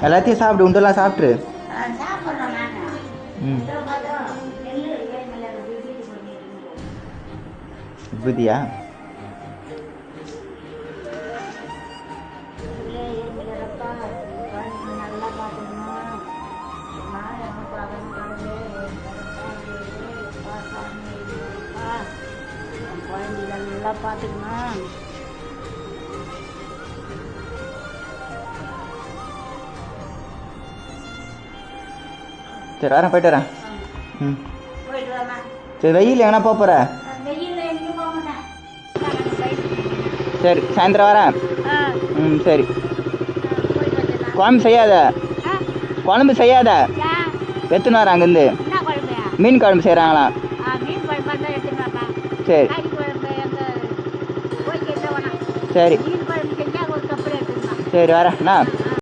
எல்லாத்தையும் சாப்பிடு, உண்டெல்லாம் சாப்பிட்ரு. சாப்பிட்றோம் நாங்கள். ம். நெல் விபூதியா? நல்லா பார்த்துக்கணும். நான் எவன் பார்க்கணும் கடவுளே குழந்தைங்க நல்லா பார்த்துக்கணும். சரி வரேன், போயிட்டு வரேன். ம். போயிட்டு வாங்க. சரி வெயில் எங்கன்னா போகிற? வெயில் எங்கேயும் போக மாட்டேன். சரி சாயந்தரம் வரேன். ம் சரி. போயிட்டு வந்துடலாம். குழம்பு செய்யாத, குழம்பு செய்யாத, எடுத்துன்னு வரேன் அங்கேருந்து. என்ன குழம்பையா? மீன் குழம்பு செய்கிறாங்களாம். மீன் குழம்பு தான் எடுத்துன்னு வரேன். சரி கறி குழம்பு எங்கள் போய் கேட்ட வேணாம். சரி மீன் குழம்பு செஞ்சால் ஒரு கப்பல் எடுத்துக்கலாம். சரி வரேன். என்ன